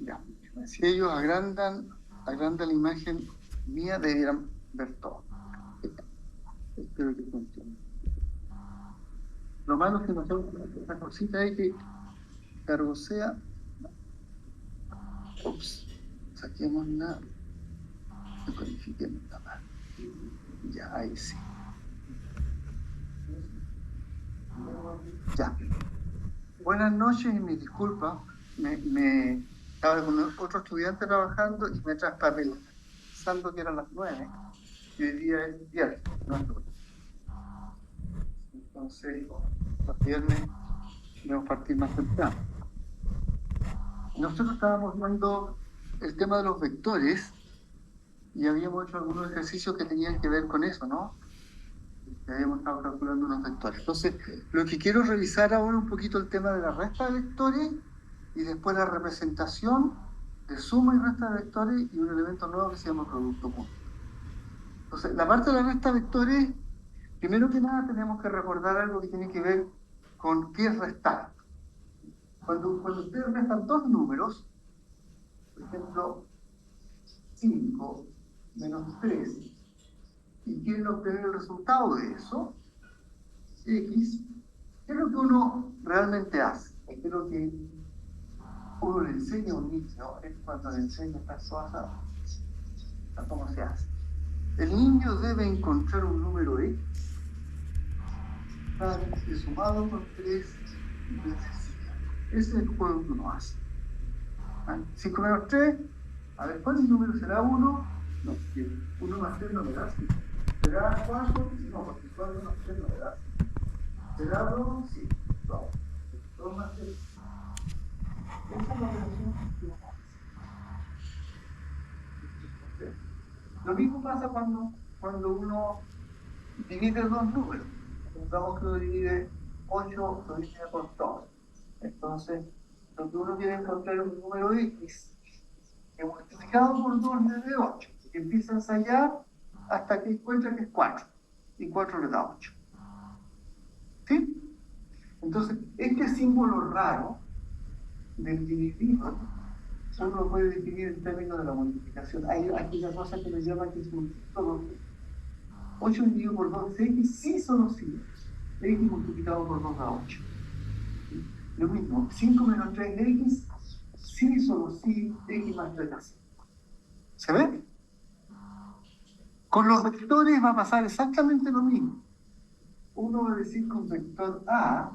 Ya. Si ellos agrandan la imagen mía, debieran ver todo. Espero que funcione. Lo malo es que no tengo una cosita ahí que cargo sea. Ups, saquemos la. Decodifiquemos la más. Ya, ahí sí. Ya. Buenas noches y mis disculpas. Estaba con otro estudiante trabajando y me traspapelé pensando que eran las 9 y hoy día es viernes, no es lunes. Entonces, los viernes debemos partir más temprano. Nosotros estábamos viendo el tema de los vectores y habíamos hecho algunos ejercicios que tenían que ver con eso, ¿no? Habíamos estado calculando unos vectores. Entonces, lo que quiero revisar ahora un poquito el tema de la resta de vectores y después la representación de suma y resta de vectores y un elemento nuevo que se llama producto punto. Entonces, la parte de la resta de vectores, primero que nada tenemos que recordar algo que tiene que ver con qué es restar. Cuando ustedes restan dos números, por ejemplo, 5 menos 3, y quieren obtener el resultado de eso, X, ¿qué es lo que uno realmente hace? ¿Qué es lo que uno le enseña a un niño? Es cuando le enseña estas cosas, a cómo se hace. El niño debe encontrar un número X, cada vez que sumado con 3 veces 5. Ese es el juego que uno hace. 5 menos 3, a ver, ¿cuál número será 1? No, 1 más 3 no me da 5. ¿Será 4? No, porque 4 más 3 no me da 5. ¿Será 2? Sí. 2. 2 más 3. Esa es la operación que uno hace. Lo mismo pasa cuando uno divide dos números. Supongamos que uno divide 8, lo divide por 2. Entonces, lo que uno quiere encontrar es un número X que multiplicado por 2 le dé 8. Y empieza a ensayar hasta que encuentra que es 4. Y 4 le da 8. ¿Sí? Entonces, este símbolo raro del dividido, uno lo puede definir en términos de la multiplicación. Hay aquella cosa que me llama que es un todo. 8 dividido por 2 es X, sí solo sí. X multiplicado por 2 da 8. Lo mismo, 5 menos 3 de X, sí solo sí, X más 3 da 5. ¿Se ve? Con los vectores va a pasar exactamente lo mismo. Uno va a decir que un vector A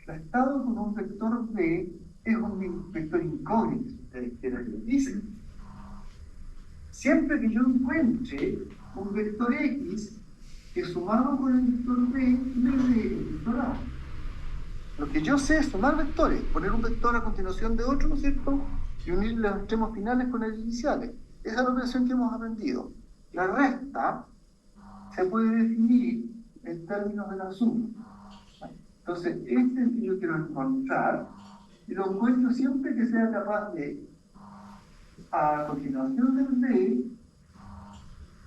restado con un vector B es un vector incógnito, si ustedes quieren que lo dicen. Siempre que yo encuentre un vector X que sumado con el vector B me dé el vector A. Lo que yo sé es sumar vectores, poner un vector a continuación de otro, ¿no es cierto? Y unir los extremos finales con los iniciales. Esa es la operación que hemos aprendido. La resta se puede definir en términos de la suma. Entonces, este es el que yo quiero encontrar, y lo encuentro siempre que sea capaz de, a continuación del B,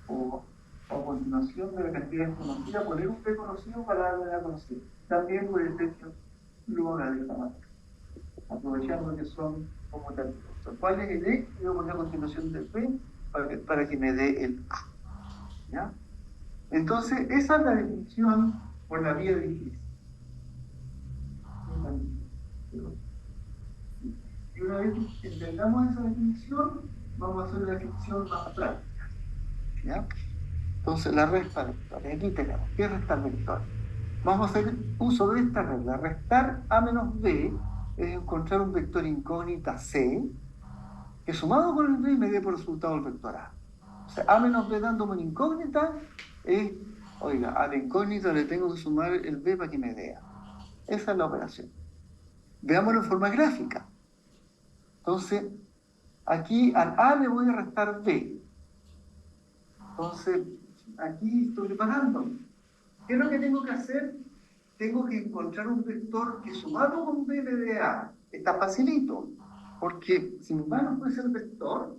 o a continuación de la cantidad desconocida, poner un B conocido para darle la conocida. También puede ser que lo haga de esta manera, aprovechando que son como tal. ¿Cuál es el E? Yo voy a poner a continuación del B para que me dé el A. ¿Ya? Entonces, esa es la definición por la vía difícil. Y una vez que entendamos esa definición, vamos a hacer una definición más práctica. ¿Ya? Entonces, la resta vectores. Aquí tenemos, ¿qué es restar vectores? Vamos a hacer uso de esta regla. Restar A menos B es encontrar un vector incógnita C que sumado con el B me dé por resultado el vector A. O sea, A menos B dándome una incógnita es, oiga, a la incógnita le tengo que sumar el B para que me dé A. Esa es la operación. Veámoslo en forma gráfica. Entonces, aquí al A le voy a restar B. Entonces, aquí estoy preparándome. ¿Qué es lo que tengo que hacer? Tengo que encontrar un vector que sumado con B me dé A. Está facilito, porque si mi mano fuese el vector,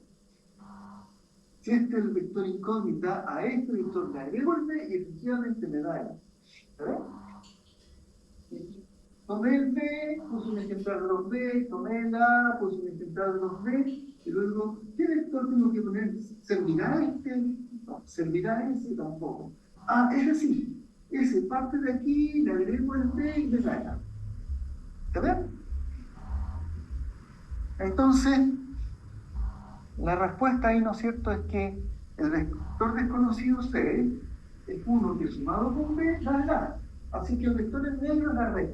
si este es el vector incógnita, a este vector le agrego el B y efectivamente me da el A. ¿Se ve? tomé el B, puse un ejemplar de los B, tomé el A, puse un ejemplar de los B, y luego, ¿qué vector tengo que poner? ¿Servirá este? No, ¿servirá ese? Tampoco. Ah, es así. Ese parte de aquí, le agrego el B y le gana. ¿Está bien? Entonces, la respuesta ahí, ¿no es cierto?, es que el vector desconocido C es uno que sumado con B da A. Así que el vector en medio es la red.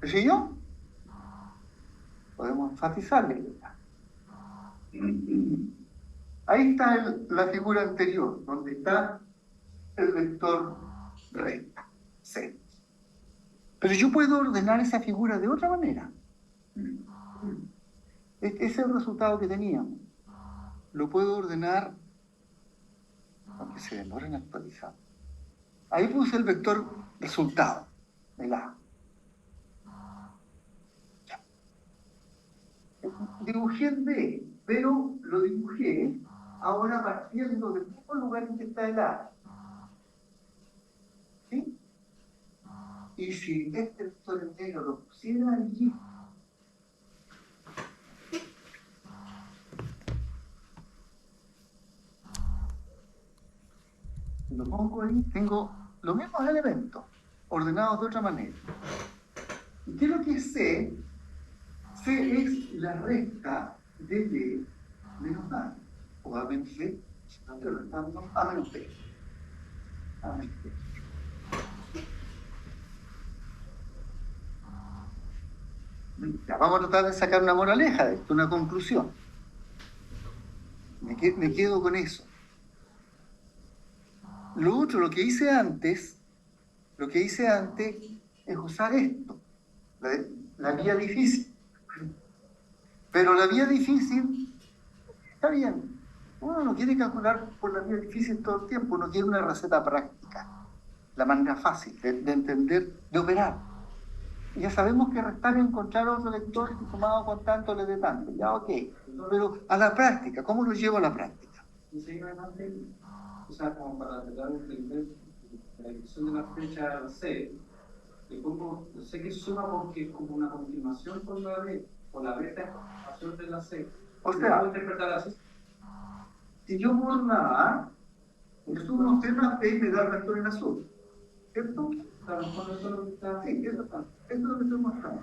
¿Sí yo? Podemos enfatizarle. Ahí está la figura anterior, donde está el vector red, C. Pero yo puedo ordenar esa figura de otra manera. Ese es el resultado que teníamos. Lo puedo ordenar, aunque se demore en actualizar. Ahí puse el vector resultado, el A. Dibujé el B, pero lo dibujé ahora partiendo del mismo lugar en que está el A. ¿Sí? Y si este vector en negro lo pusiera allí, lo pongo ahí, tengo los mismos elementos, ordenados de otra manera. ¿Y qué es lo que es C? C es la resta de B menos A, o A menos B, A menos B. A menos B. Ya, vamos a tratar de sacar una moraleja de esto, una conclusión. Me quedo con eso. Lo otro, lo que hice antes es usar esto, la vía difícil. Pero la vía difícil, está bien, uno no quiere calcular por la vía difícil todo el tiempo, uno quiere una receta práctica, la manera fácil de entender, de operar. Ya sabemos que restar y encontrar otro vector que sumado con tanto le dé tanto, ya ok, pero a la práctica, ¿cómo lo llevo a la práctica? O sea, como para tratar de entender la dirección de la flecha C, le pongo, sé que suma porque es como una continuación con la B, o la beta es continuación de la C. O sea, ¿puedo interpretar así? Si yo por la A, yo sumo C más B y me da el vector en azul, ¿cierto? Claro, con eso lo que está... Sí, eso es lo que estoy mostrando,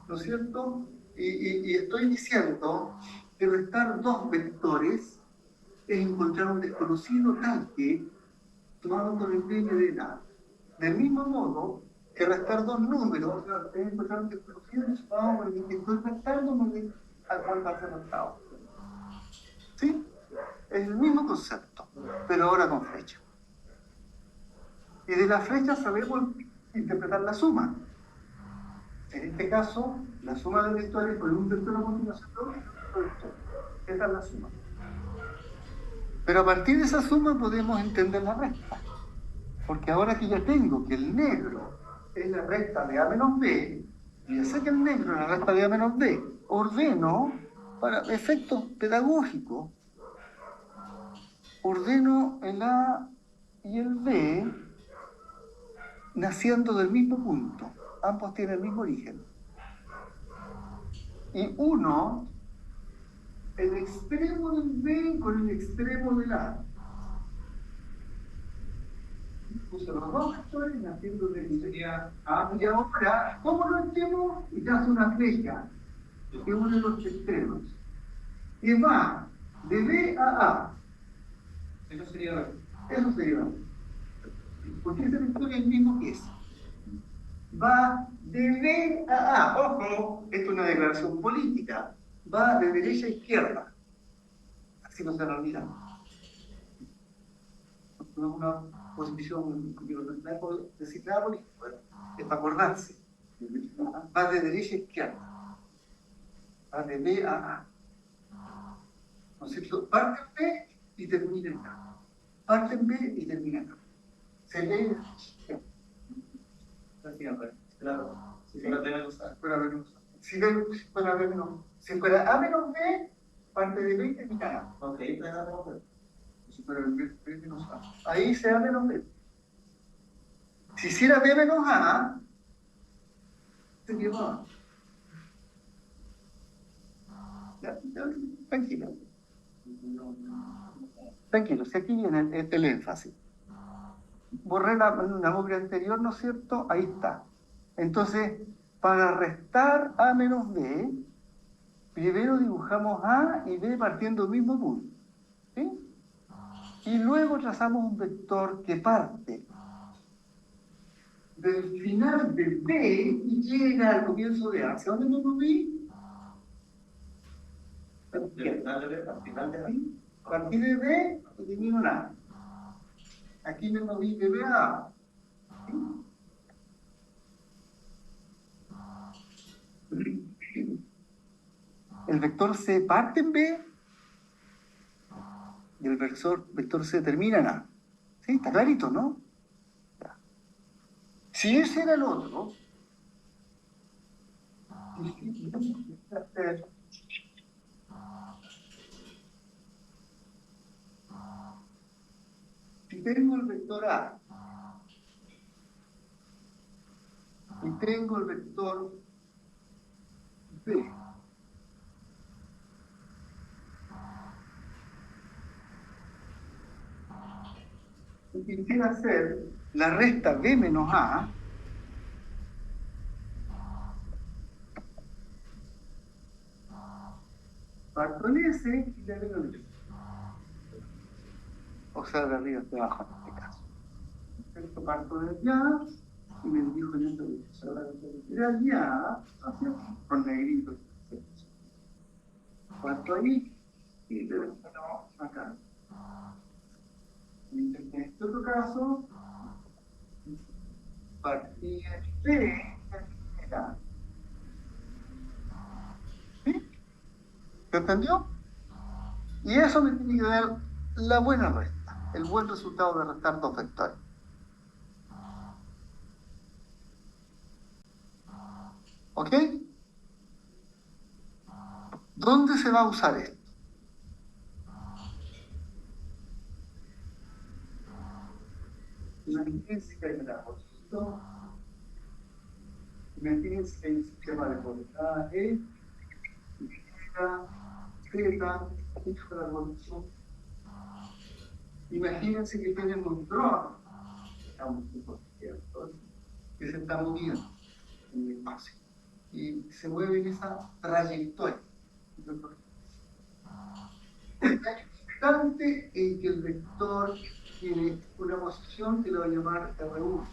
¿no es cierto? Y estoy diciendo que restar dos vectores es encontrar un desconocido tal que, tomado con el B me dé nada. Del mismo modo que restar dos números es encontrar un desconocido y sumado con el que estoy restando me dé al cual va a ser restado. ¿Sí? Es el mismo concepto, pero ahora con flecha. Y de la flecha sabemos interpretar la suma. En este caso, la suma de vectores con un vector a continuación de otro vector. Esa es la suma. Pero a partir de esa suma podemos entender la resta. Porque ahora que ya tengo que el negro es la resta de A menos B, y ya sé que el negro es la resta de A menos B, ordeno, para efectos pedagógicos, ordeno el A y el B naciendo del mismo punto. Ambos tienen el mismo origen. Y uno, el extremo del B con el extremo del A. Puse los dos vectores naciendo del sería A. Y ahora, ¿cómo lo hacemos? Y te hace una flecha que une los extremos. Y va de B a A. Eso sería... Eso sería. Porque ese vector es el mismo que ese. Va de B a A. Ojo, esto es una declaración política. Va de derecha a izquierda. Así no se lo olvidan. No es una posición, no es por decir nada político, pero es para acordarse. Va de derecha a izquierda. Va de B a A. ¿No es cierto? Parte en B y termina en A. Parte en B y termina en A. Se lee. Claro, si fuera B menos A. Si fuera A menos B, parte de B y termina en A. Ok, claro. Si fuera B menos A. Ahí sea menos B. Si hiciera B menos A, se llevaba. Tranquilo. Tranquilo, si aquí viene el énfasis. Borré la mugre anterior, ¿no es cierto? Ahí está. Entonces, para restar A menos B, primero dibujamos A y B partiendo del mismo punto. ¿Sí? Y luego trazamos un vector que parte del final de B y llega al comienzo de A. ¿Hacia dónde me moví? Al final de B. A partir de B, termino en A. Aquí me moví de B a A. El vector C parte en B y el vector C termina en A. ¿Sí? Está clarito, ¿no? Si ese era el otro, si tengo el vector A y tengo el vector B, y quisiera hacer la resta B menos A, parto en S y le agrego el B. O sea, de arriba hacia abajo en este caso. Esto parto de allá y me dirijo en esta dirección. De allá hacia aquí, con negrito. Parto ahí y le doy acá. En este otro caso, partí B era. ¿Sí? ¿Se entendió? Y eso me tiene que dar la buena resta, el buen resultado de restar dos vectores. ¿Ok? ¿Dónde se va a usar esto? Imagínense que hay un arbolito. Imagínense que hay un sistema de coordenadas E, Y, Z, hijo de la evolución. Imagínense que tienen un dron, que se está moviendo en el espacio y se mueve en esa trayectoria. Hay un instante en que el vector tiene una posición que lo va a llamar R1.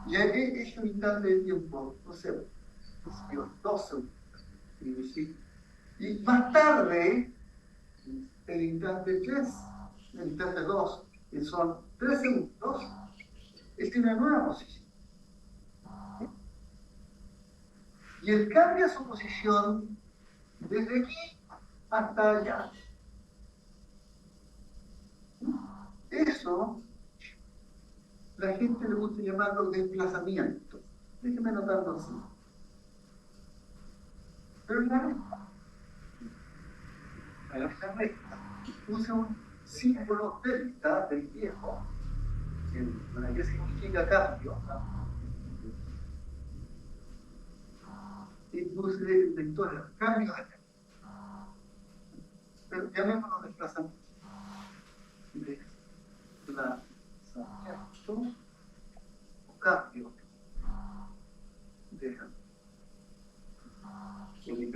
Y es un instante de tiempo, no sé, 12 segundos. Y más tarde, el instante 3, el instante 2, que son 3 segundos, él tiene una nueva posición. Y él cambia su posición desde aquí hasta allá. Eso, la gente le gusta llamarlo desplazamiento. Déjeme notarlo así. Pero en la recta, usa un símbolo delta del viejo, que significa cambio, y puse el vector cambio acá. Pero llamémoslo desplazamiento. Desplazamiento o cambio.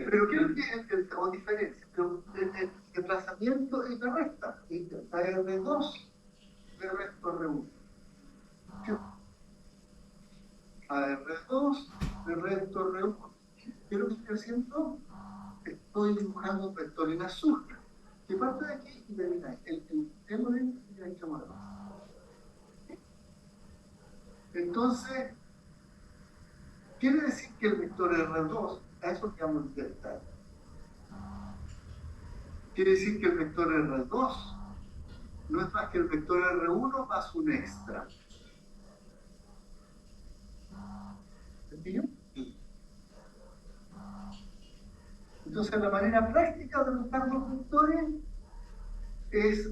Pero ¿qué es o diferencia? Pero el desplazamiento es la recta. La R2 de resto R1. A R2 de resto R1. ¿Qué es lo que estoy haciendo? Estoy dibujando un vector en azul que parte de aquí y termina ahí. El tema de ahí se mueve. Entonces, quiere decir que el vector R2, a eso llamamos delta. Quiere decir que el vector R2 no es más que el vector R1 más un extra. ¿Entendido? Entonces, la manera práctica de buscar los vectores es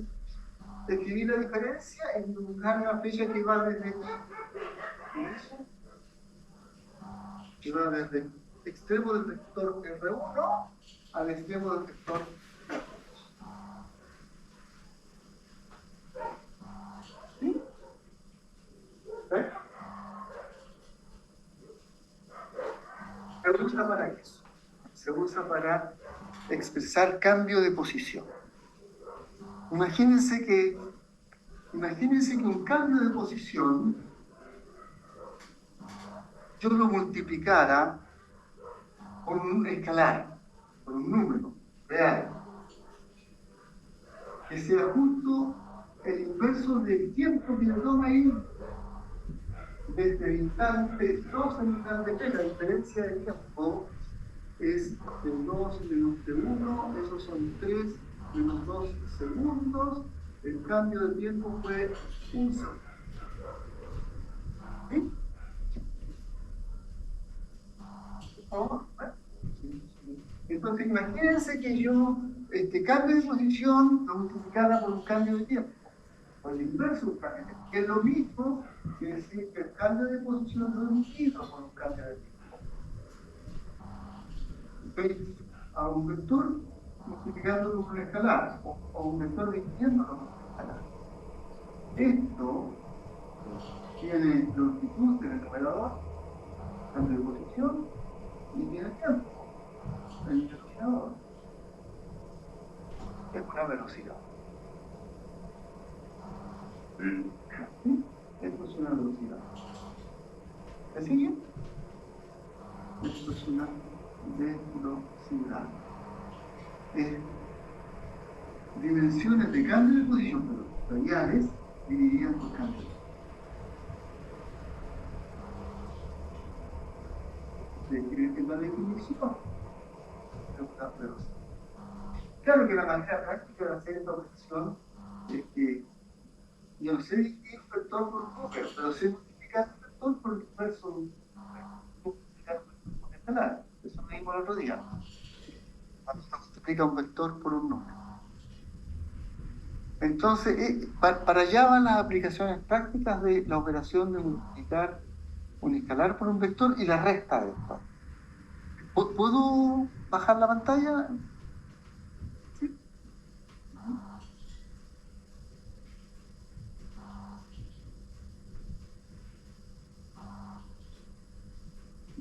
escribir la diferencia en dibujar una flecha que va desde aquí que va desde el extremo del vector R1 al extremo del vector R2. ¿Sí? ¿Eh? Se usa para eso. Se usa para expresar cambio de posición. Imagínense que un cambio de posición yo lo multiplicara por un escalar, por un número real, que sea justo el inverso del tiempo que le toma ir desde el instante 2 al instante 3. La diferencia de tiempo es el 2 menos T1, esos son 3 menos 2 segundos. El cambio de tiempo fue un segundo. ¿Sí? Entonces, imagínense que yo cambio de posición lo multiplicara por un cambio de tiempo, por el inverso de un cambio de tiempo, que es lo mismo que decir que el cambio de posición reducido por un cambio de tiempo. Entonces, a un vector multiplicándolo por un escalar, o un vector dividiéndolo por un escalar. Esto tiene longitud en el numerador, cambio de posición, y tiene tiempo en el denominador. Es una velocidad. ¿Sí? Esto es una velocidad. ¿Me sigue? Esto es una velocidad. Dimensiones de cambio de posición, pero vectoriales divididas por cambio. Es la definición de una velocidad. Claro que la manera práctica de hacer esta operación es que yo no sé dividir un vector por un número, pero sé multiplicar un vector por el inverso multiplicar un escalar. Eso me dijo el otro día. Cuando se multiplica un vector por un número. Entonces, para allá van las aplicaciones prácticas de la operación de multiplicar un escalar por un vector y la resta de esto. ¿Puedo bajar la pantalla? ¿Sí?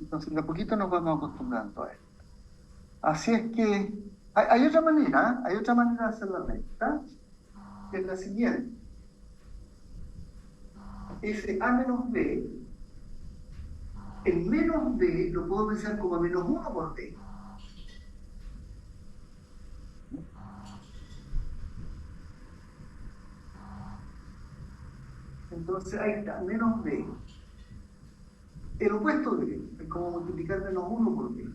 Entonces, de a poquito nos vamos acostumbrando a esto. Así es que hay otra manera de hacer la recta, que es la siguiente. Ese A menos B, el menos B lo puedo pensar como menos 1 por B. Entonces ahí está, menos B. El opuesto de B es como multiplicar menos 1 por B.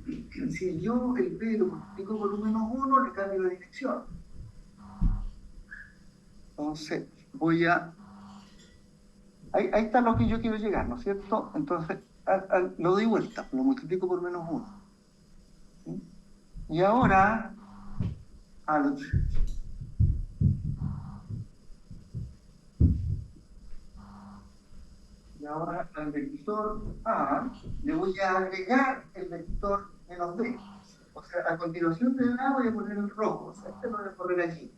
Si yo el B lo multiplico por un menos 1, le cambio la dirección. Entonces voy a... Ahí está lo que yo quiero llegar, ¿no es cierto? Entonces lo doy vuelta, lo multiplico por menos 1. ¿Sí? Y ahora al vector A le voy a agregar el vector menos B. O sea, a continuación del A voy a poner el rojo. O sea, este lo voy a poner allí.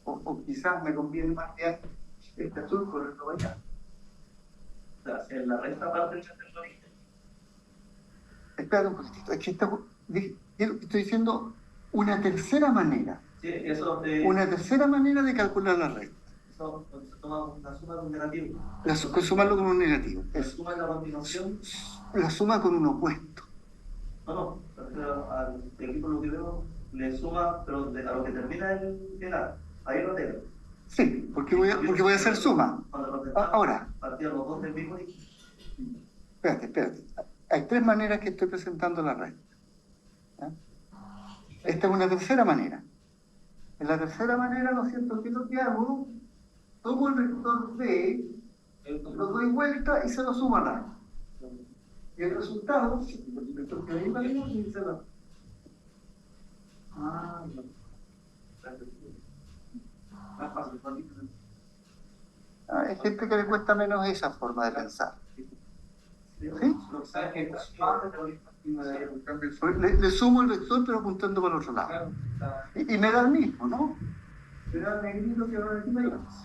O quizás me conviene más que este azul ponerlo allá. O sea, en la resta parte del origen. Espera un poquitito. Es que estoy diciendo una tercera manera. Sí, eso una tercera manera de calcular la resta. Eso se toma la suma de un negativo. Sumarlo con un negativo. La suma de la continuación. La suma con un opuesto. No, pero al equipo lo que veo le suma, pero a lo que termina el A, ahí lo tengo. Sí, porque voy a hacer suma. Ahora. Partían los dos del mismo. Espérate. Hay tres maneras que estoy presentando la resta. ¿Ya? Esta es una tercera manera. En la tercera manera, ¿no es cierto? ¿Qué es lo que hago? Tomo el vector B, lo doy vuelta y se lo sumo al A. Y el resultado, el vector que ahí vale y se lo... no. Más fácil, hay gente que le cuesta menos esa forma de pensar. Lo que sabes que le sumo el vector pero apuntando para el otro lado. Y me da el mismo, ¿no? Me da el negrito que va aquí,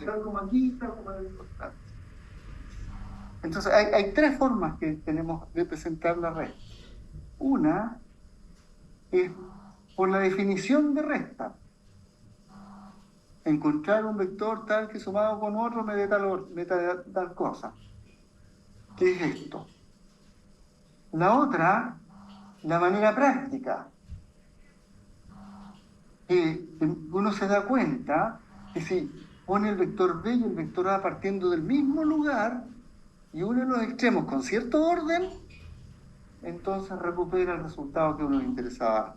tal como aquí, tal como en el costado. Entonces hay tres formas que tenemos de presentar la resta. Una es por la definición de resta. Encontrar un vector tal que sumado con otro me dé tal cosa. ¿Qué es esto? La otra, la manera práctica, que uno se da cuenta que si pone el vector B y el vector A partiendo del mismo lugar y une los extremos con cierto orden, entonces recupera el resultado que uno le interesaba.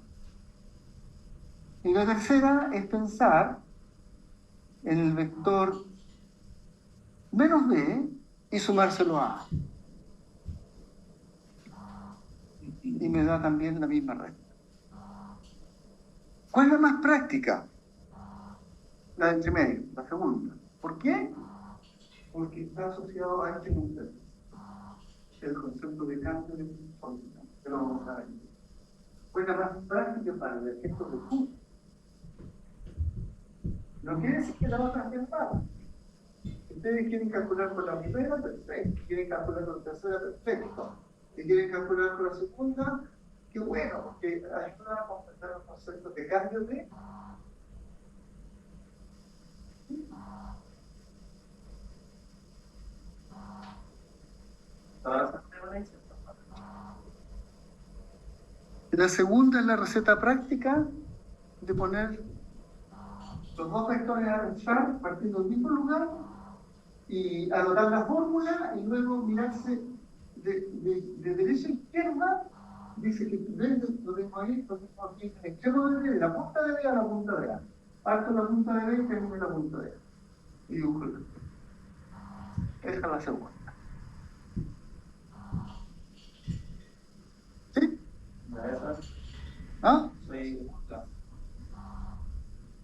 Y la tercera es pensar en el vector menos B y sumárselo a A. Y me da también la misma recta. ¿Cuál es la más práctica? La de entre medio, la segunda. ¿Por qué? Porque está asociado a este concepto. El concepto de cambio de órbita. Que lo vamos a ver. Pues la más práctica para el efecto de Hooke. No quiere decir que la otra sea mala. Si ustedes quieren calcular con la primera, perfecto. Si quieren calcular con la tercera, perfecto. Si quieren calcular con la segunda, qué bueno, porque ayuda a completar los conceptos de cambio de. La segunda es la receta práctica de poner los dos vectores a pensar partiendo del mismo lugar y anotar la fórmula y luego mirarse de derecha a izquierda. Dice que lo tengo ahí, lo tengo aquí en el extremo de B, de la punta de B a la punta de A. Parto la punta de B y termino la punta de A. Y dibujo el vector. Esa es la segunda. ¿Sí? ¿Ah?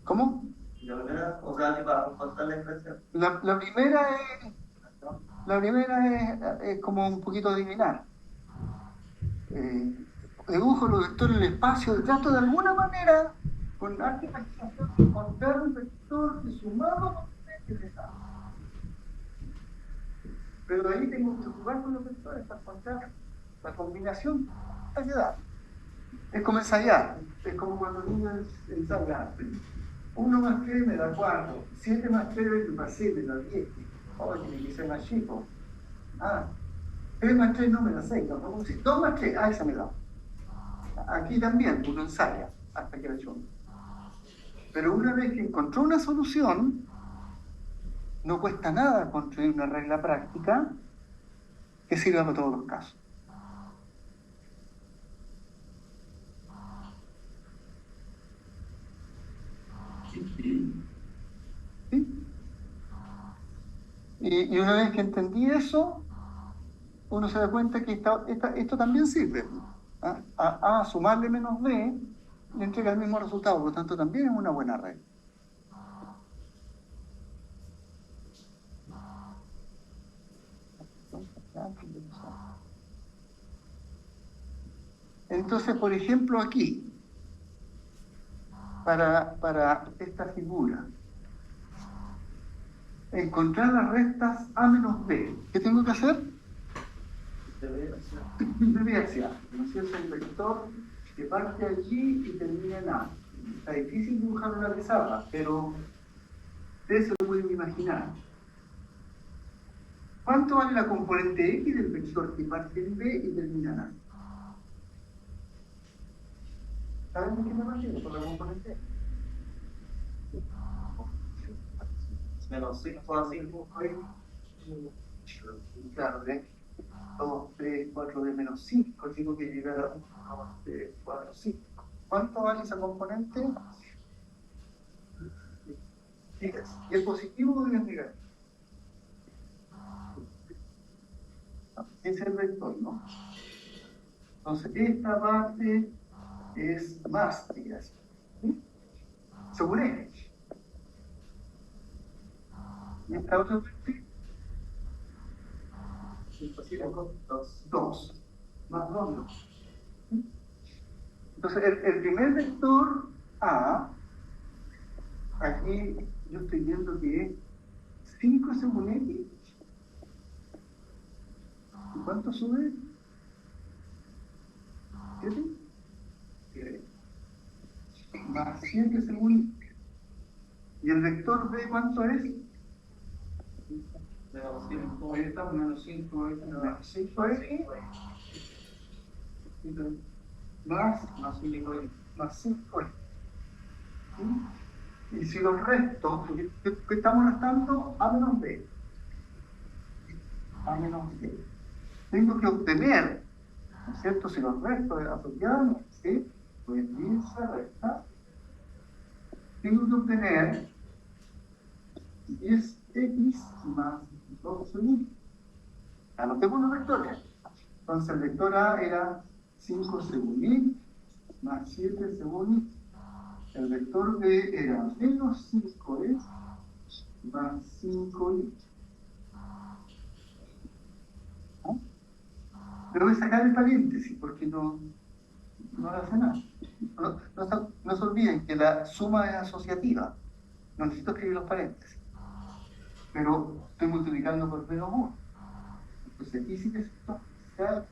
¿Cómo? La primera, o sea, para reforzar la impresión. La primera es como un poquito adivinar. Dibujo los vectores en el espacio y trato de alguna manera, con arte imaginación, encontrar un vector que sumado con que me da. Pero ahí tengo que jugar con los vectores para encontrar la combinación que da. Es como ensayar, es como cuando uno ensaya. 1 más 3 me da 4, 7 más 3 más 7 me da 10. Oh, tiene que ser más chico. 3 más 3 no me da 6, no, 2 más 3, esa me da. Aquí también uno ensaya hasta que la hecho. Pero una vez que encontró una solución, no cuesta nada construir una regla práctica que sirva para todos los casos. ¿Sí? Y una vez que entendí eso, uno se da cuenta que esto también sirve. A sumarle menos B le entrega el mismo resultado, por lo tanto también es una buena regla. Entonces, por ejemplo, aquí, para esta figura, encontrar las restas A menos B. ¿Qué tengo que hacer? Deviación. ¿No es cierto? El vector que parte allí y termina en A. Está difícil dibujar una pizarra, pero ustedes se lo pueden imaginar. ¿Cuánto vale la componente X del vector que parte en B y termina en A? ¿Saben de qué me refiero con la componente X? Menos 5 a 5. Claro, ¿eh? 2, 3, 4 de menos 5, tengo que llegar a 1, 2, 3, 4, 5. ¿Cuánto vale esa componente? Fíjense, ¿y el positivo o el negativo? Es el vector, ¿no? Entonces, esta parte es más, digamos, ¿sí? Según N. Y esta otra parte 2. Más 2 no. Entonces, el primer vector A, aquí yo estoy viendo que es 5 según X. ¿Y cuánto sube? 7. Más 7 según Y. ¿Y el vector B cuánto es? Menos 5, ahí está, menos 5, Menos 5X. Más 5X. ¿Sí? Y si los resto, ¿qué estamos restando? A menos B. A menos B. Tengo que obtener, ¿no es cierto? Si los restos asociados, ¿sí? Pues bien se resta. Tengo que obtener 10x más 12y. Anotemos los vectores. Entonces el vector A era 5 según y más 7 según y. El vector B era menos 5y más 5y. ¿No? Pero voy a sacar el paréntesis porque no hace nada. No se olviden que la suma es asociativa. No necesito escribir los paréntesis. Pero estoy multiplicando por menos 1. Entonces aquí sí que se da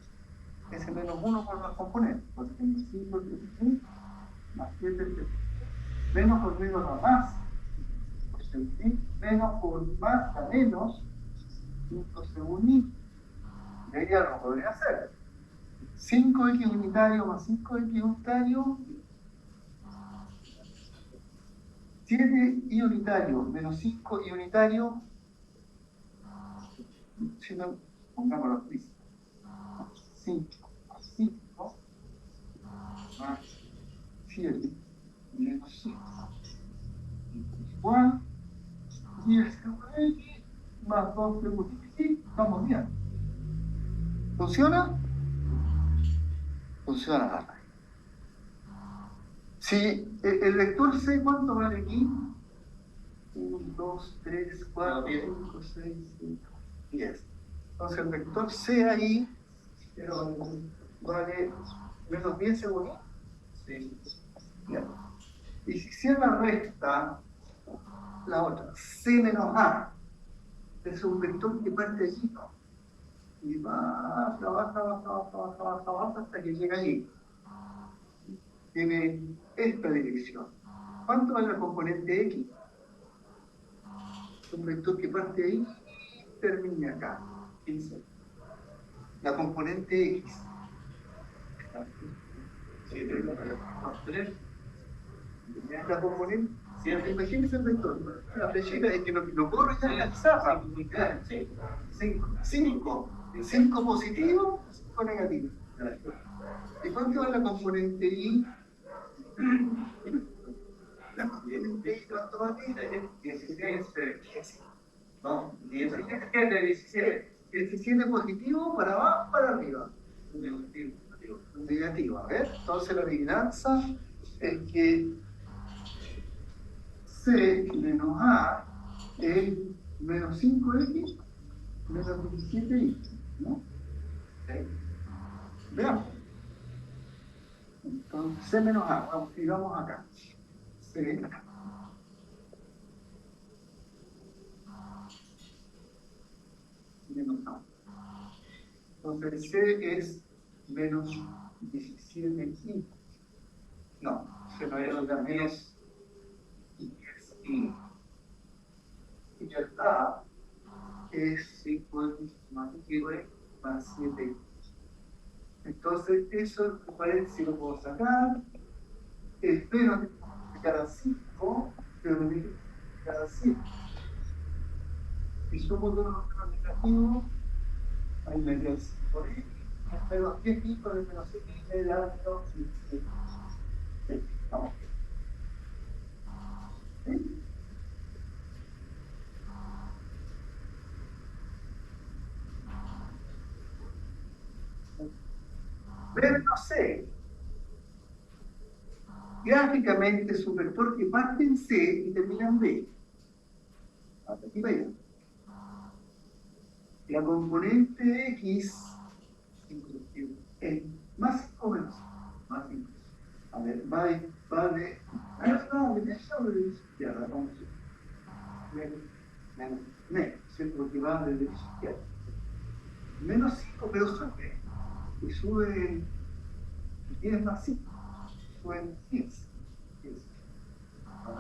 ese menos 1 por los componentes. Porque tengo 5 más 7 menos por menos da más. Menos por más da menos 5 según y. Y ahí ya lo podría hacer. 5x unitario más 5x unitario, 7y unitario menos 5y unitario, si no, pongámoslo así, 5 más 5 más 7 menos 5 igual 10 según x más 2 según y. Vamos bien. ¿Funciona? Funciona la raíz. Si el vector C, ¿cuánto vale aquí? 1, 2, 3, 4, 5, 6, 7, 10. Entonces el vector C ahí vale menos 10 según Y. Sí. Bien. Y si C la resta, la otra, C menos A, es un vector que parte allí, ¿no? Y baja hasta que llega allí. Tiene esta dirección. ¿Cuánto vale la componente X? Un vector que parte ahí y termina acá. 15. La componente X. 7. La componente. Imagínense el vector. La flechita es que no puedo rellenar la zapa. 5 positivo, 5 negativo. ¿Y cuánto vale la componente Y? La componente Y, ¿cuánto vale? 17. No, 17. 17 positivo para abajo, para arriba. Negativo. A ver, entonces la adivinanza es que C menos A es menos 5x menos 17y, ¿no? ¿Sí? Veamos. Entonces C menos A, vamos, y vamos acá. C acá. Menos A. Entonces C es menos 17y. No, C no es menos 10y. Y ya está. Es 5x más 10 más 7. Entonces, eso si lo puedo sacar. Espero de cada 5, pero de cada 7. Si sumo todos los números negativos, ahí me quedo 5 x. Menos 10 y con el menos x me da menos 7. Sí, vamos. ¿Sí? B menos C. Gráficamente es un vector que parte en C y termina en B. Hasta aquí para allá. La componente X es más 5 o menos 5. Más 5. A ver, va de derecha o de izquierda. Vamos a ver. Menos, ¿cierto? Porque va de derecha a izquierda. Menos 5, pero sube. Y sube 10 más 5. Sube 10.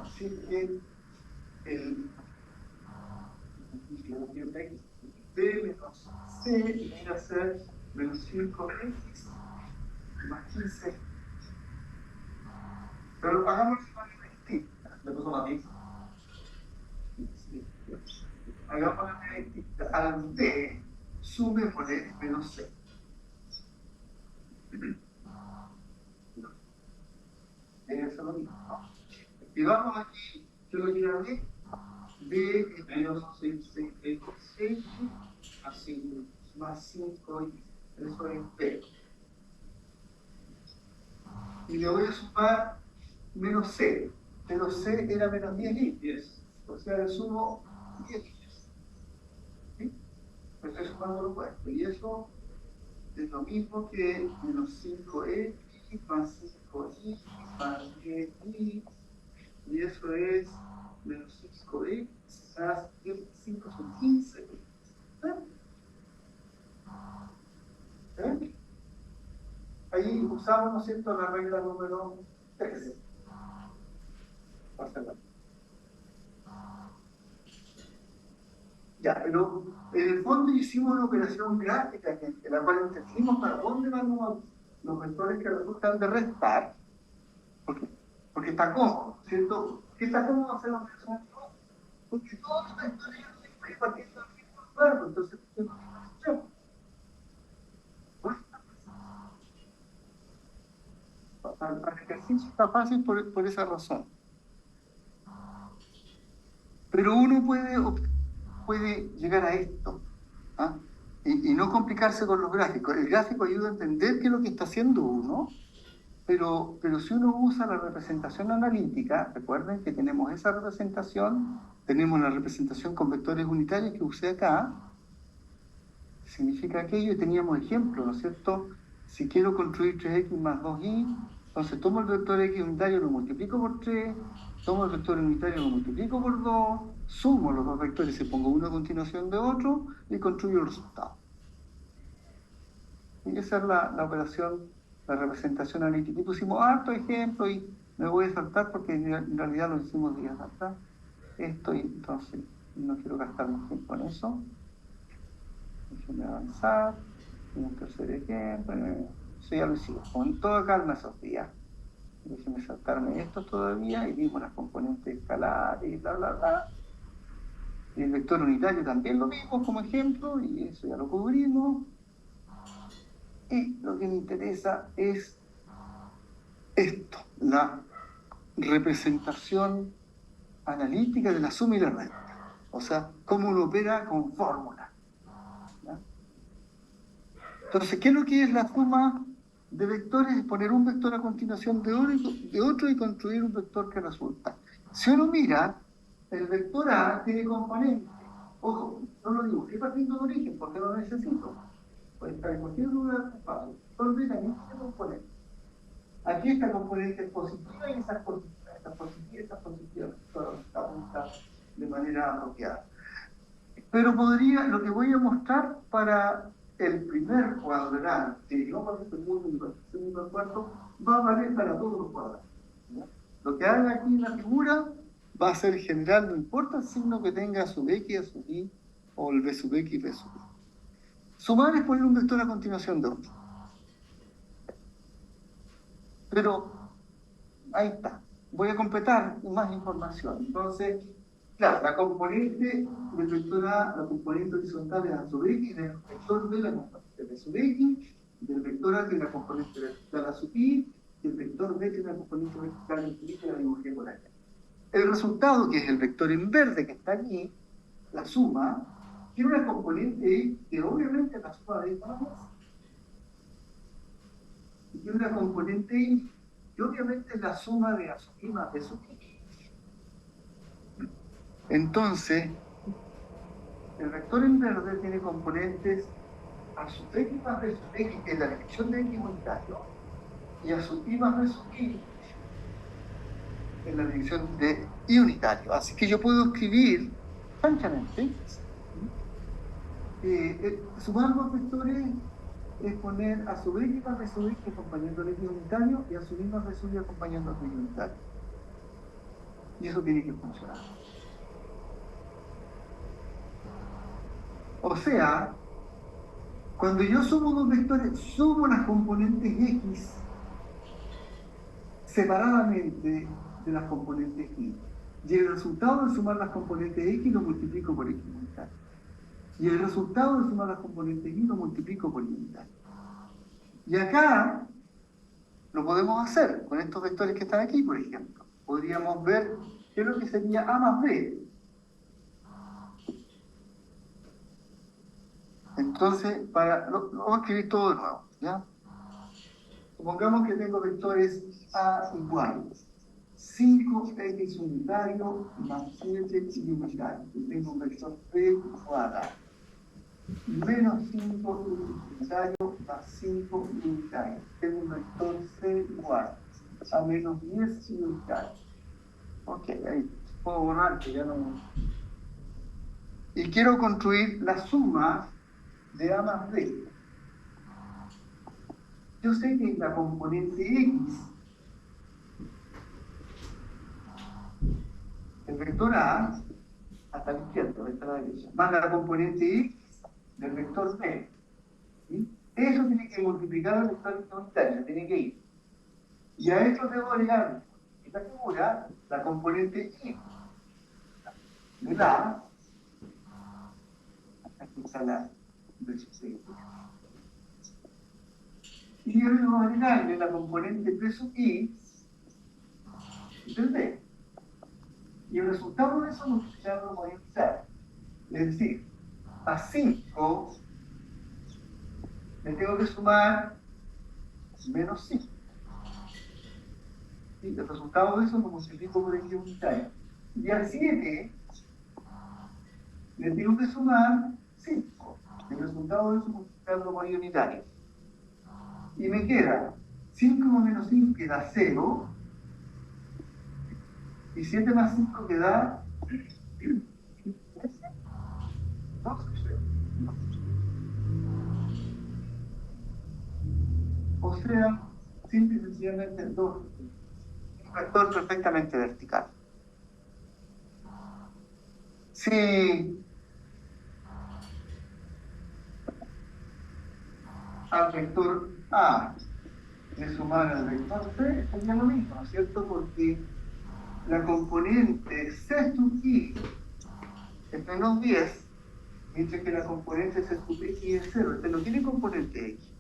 Así que el B menos C viene a ser menos 5x más 15. Pero hagamos una manera distinta. Le puso matiz. Hagamos una manera distinta. Al B sumémosle menos C. Debe ser lo mismo, ¿no? Y vamos aquí, yo lo quiero ver. B es menos 6x más 5, eso es B. Y le voy a sumar menos C, pero C era menos 10. O sea, le sumo 10. ¿Sí? Me estoy sumando lo puesto. Y eso es lo mismo que menos 5x más 5y más 10y. Y eso es menos 5x más 5 son 15. ¿Eh? Ahí usamos, ¿no es cierto?, la regla número 13. Ya, pero en el fondo hicimos una operación gráfica en la cual entendimos para dónde van los vectores que resultan de restar, porque está cómodo, ¿cierto? ¿Qué está cómodo hacer una operación? Porque todos los vectores están partiendo del mismo lugar, entonces tenemos una opción. Para el ejercicio está fácil por esa razón. Pero uno puede llegar a esto, ¿ah? Y no complicarse con los gráficos. El gráfico ayuda a entender qué es lo que está haciendo uno, pero si uno usa la representación analítica, recuerden que tenemos esa representación, tenemos la representación con vectores unitarios que usé acá, significa aquello, y teníamos ejemplos, ¿no es cierto? Si quiero construir 3x más 2y, entonces tomo el vector x unitario, lo multiplico por 3, tomo el vector unitario, lo multiplico por 2, sumo los dos vectores y pongo uno a continuación de otro y construyo el resultado. Y esa es la operación, la representación analítica. Y pusimos harto ejemplo y me voy a saltar porque en realidad lo hicimos días atrás. Esto y entonces no quiero gastar más tiempo en eso. Déjenme avanzar. Un tercer ejemplo. Eso ya lo hicimos con toda calma esos días. Déjenme saltarme esto todavía y vimos las componentes escalares y bla, bla, bla. Y el vector unitario también lo vimos como ejemplo y eso ya lo cubrimos. Y lo que me interesa es esto, la representación analítica de la suma y la resta. O sea, cómo uno opera con fórmulas. Entonces, ¿qué es lo que es la suma de vectores? Es poner un vector a continuación de otro y construir un vector que resulta. Si uno mira, el vector A tiene componentes. Ojo, no lo digo, ¿qué partiendo de origen? Porque no lo necesito. Pues estar en cualquier lugar es fácil. Solo ve también tiene componentes. Aquí esta componente es positiva y esa es positiva, esta es positiva y esta es positiva. Todo está apuntado de manera apropiada. Pero lo que voy a mostrar para el primer cuadrante, no para el segundo ni para el segundo y cuarto, va a valer para todos los cuadrantes. ¿Ya? Lo que haga aquí en la figura va a ser general, no importa el signo que tenga a sub x, a sub y, o el b sub x, b sub y. Sumar es poner un vector a continuación de otro. Pero ahí está. Voy a completar más información. Entonces, claro, la componente del vector A, la componente horizontal es A sub x, del vector B la componente B sub x, del vector A tiene la componente vertical A sub y el vector B tiene la componente vertical infinita y la dibujé por acá. El resultado, que es el vector en verde que está aquí, la suma, tiene una componente Y que obviamente es la suma de esta manera. Y tiene una componente Y que obviamente es la suma de A sub I más B sub I. Entonces, El vector en verde tiene componentes a sub x más b sub x en la dirección de x unitario y a sub y más b sub y en la dirección de y unitario. Así que yo puedo escribir, francamente, sumar dos vectores es poner a sub x más b sub x acompañando el x unitario y a sub y más b sub y acompañando el y unitario. Y eso tiene que funcionar. O sea, cuando yo sumo dos vectores, sumo las componentes x separadamente de las componentes y. Y el resultado de sumar las componentes x lo multiplico por x unitario. Y el resultado de sumar las componentes y lo multiplico por y unitario. Y acá lo podemos hacer con estos vectores que están aquí, por ejemplo. Podríamos ver qué es lo que sería a más b. Entonces, vamos a escribir todo de nuevo, ¿ya? Supongamos que tengo vectores a igual 5x unitario más 7y unitario. Y tengo un vector b cuadrado menos 5 unitario más 5 unitario. Tengo un vector c igual a menos 10 unitario. Ok, ahí puedo borrar que ya no. Y quiero construir la suma de a más b. Yo sé que la componente x, el vector a, hasta la izquierda, hasta la derecha, más la componente x del vector b, ¿sí? Eso tiene que multiplicar al vector unitario, tiene que ir. Y a esto debo agregar en la figura la componente y de la, aquí está la versión. Y yo debo agregarle la componente p sub i del b. Y el resultado de eso multiplicarlo por unitario. Es decir, a 5 le tengo que sumar menos 5. Y el resultado de eso lo multiplico por x unitario. Y al 7 le tengo que sumar 5. El resultado de eso multiplicarlo por y unitario. Y me queda 5 más menos 5 queda 0. Y 7 más 5 queda 12. O sea, simple y sencillamente 2. Un vector perfectamente vertical. Si al vector A le sumara al vector C, sería lo mismo, ¿no es cierto? Porque la componente C sub i es menos 10, mientras que la componente C sub x es 0. Este no tiene componente x.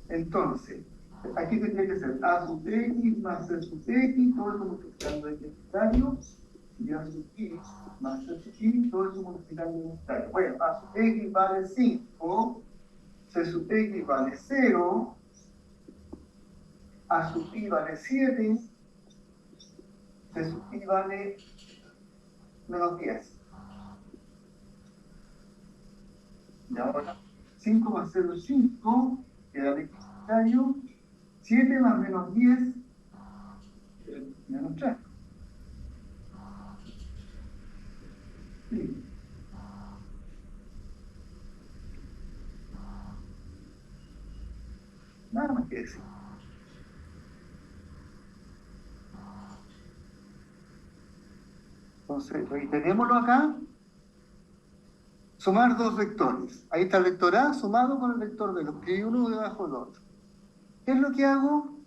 Entonces, aquí tendría que ser A sub x más C sub x, todo eso multiplicando x unitario, y A sub x más C sub y, todo eso multiplicando x unitario. Bueno, A sub x vale 5, C sub x vale 0, A sub i vale 7, C sub i vale menos 10. Y ahora, 5 más 0 es 5, queda el x unitario, 7 más menos 10, menos 3. Sí. Nada más que decir. Entonces, reiterémoslo acá. Sumar dos vectores. Ahí está el vector A sumado con el vector B. Lo escribí uno debajo del otro. ¿Qué es lo que hago?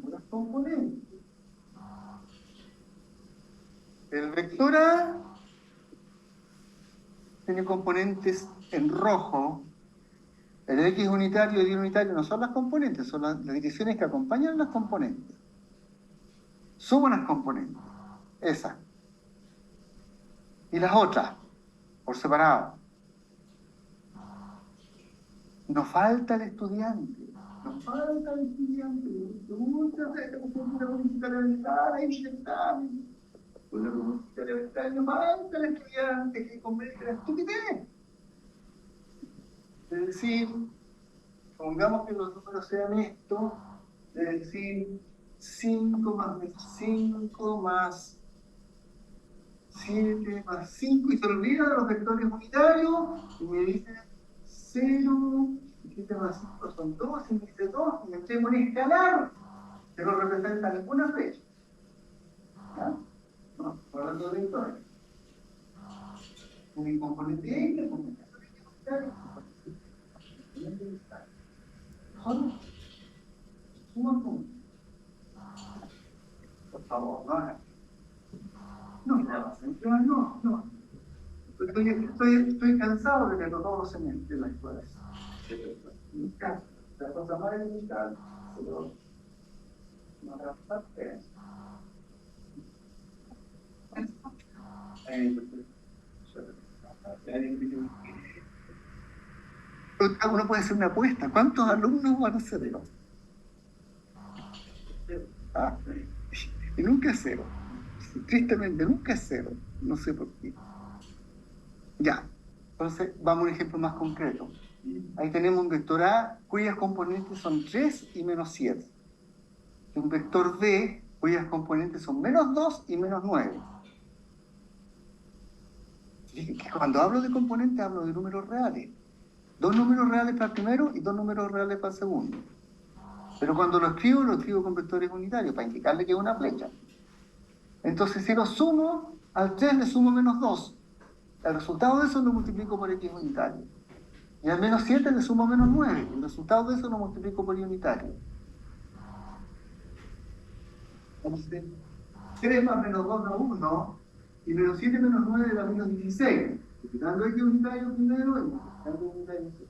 Las componentes. El vector A tiene componentes en rojo. El X unitario y el Y unitario no son las componentes, son las direcciones que acompañan las componentes. Sumo las componentes. Esas. Y las otras, por separado. Nos falta el estudiante. Nos falta el estudiante. Muchas veces la política de la Pues le pregunté al estudiante que convierte la estupidez. Es decir, pongamos que los números sean estos, es decir, 5 más 5 más 7 más 5, y se olvida de los vectores unitarios, y me dice 0, 7 más 5 son 2, y me dice 2, y me estoy por escalar, que no representa ninguna fecha. ¿Ya? No, hablando de vectores. Un componente X, un componente unitario, un componente unitario. Son suman puntos. Por favor, no hagan. No. Estoy cansado de que todos los semestres en la escuela. La cosa más elemental, pero no habrá parte. Uno puede hacer una apuesta. ¿Cuántos alumnos van a ser? Y nunca es 0. Tristemente, nunca es 0. No sé por qué. Ya. Entonces, vamos a un ejemplo más concreto. Ahí tenemos un vector A cuyas componentes son 3 y menos 7. Y un vector B cuyas componentes son menos 2 y menos 9. Cuando hablo de componentes, hablo de números reales. 2 números reales para el primero y 2 números reales para el segundo. Pero cuando lo escribo con vectores unitarios, para indicarle que es una flecha. Entonces, si lo sumo, al 3 le sumo menos 2. El resultado de eso lo multiplico por X unitario. Y al menos 7 le sumo menos 9. El resultado de eso lo multiplico por Y unitario. Entonces, 3 más menos 2 da 1. Y menos 7 menos 9 da menos 16. Multiplicando X unitario primero y multiplicando Y unitario segundo.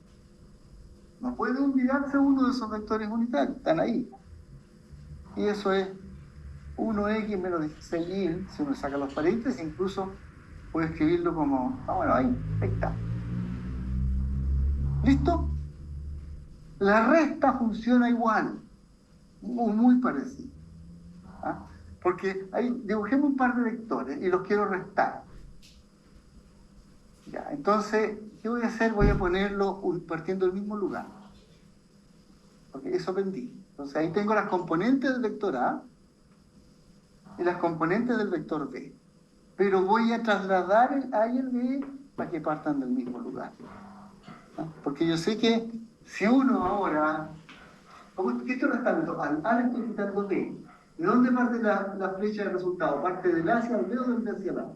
No puede olvidarse uno de esos vectores unitarios. Están ahí. Y eso es 1x menos 16y. Si uno saca los paréntesis, incluso puede escribirlo como... bueno, ahí está. ¿Listo? La resta funciona igual. Muy parecido. ¿Ah? Porque ahí dibujemos un par de vectores y los quiero restar. Ya, entonces, ¿qué voy a hacer? Voy a ponerlo partiendo del mismo lugar. Porque eso aprendí. Entonces ahí tengo las componentes del vector A y las componentes del vector B. Pero voy a trasladar el A y el B para que partan del mismo lugar. ¿No? Porque yo sé que si uno ahora... ¿Qué estoy restando? Al A le estoy quitando B. ¿De dónde parte la flecha del resultado? ¿Parte del A hacia el B o del B hacia el A?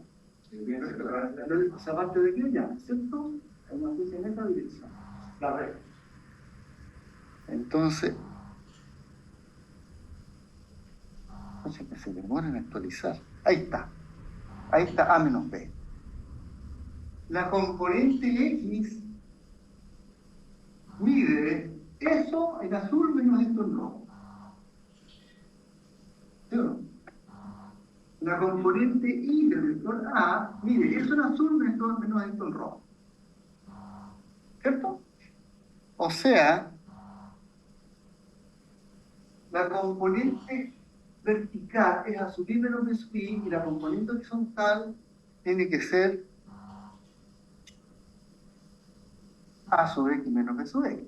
O sea, parte de qué ya, ¿cierto? Es una flecha en esta dirección. La red. Entonces... que se demora en actualizar. Ahí está A menos B. La componente X mide eso en azul menos esto en rojo. ¿Sí o no? La componente Y del vector A mide eso en azul menos esto en rojo. ¿Cierto? O sea, la componente vertical es A sub I menos B sub I, y la componente horizontal tiene que ser A sub X menos B sub X.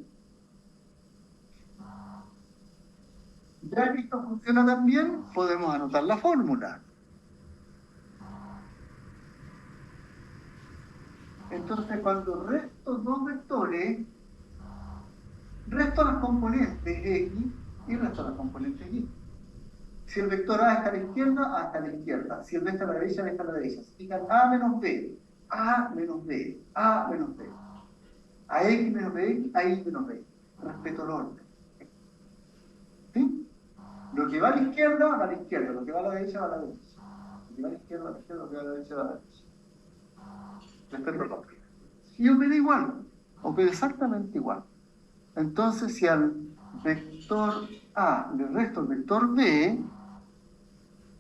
Ya que esto funciona también, podemos anotar la fórmula. Entonces, cuando resto dos vectores, resto las componentes X y resto las componentes Y. Si el vector A está a la izquierda, A está a la izquierda. Si el B está a la derecha, B está a la derecha. Significan A menos B, A menos B, A menos B. A X menos BX, a Y menos B. Respeto el orden. ¿Sí? Lo que va a la izquierda, va a la izquierda. Lo que va a la derecha, va a la derecha. Lo que va a la izquierda, va a la izquierda. Lo que va a la derecha, va a la derecha. Respeto el orden. Y opera igual. Opera exactamente igual. Entonces, si al vector A le resto el vector B,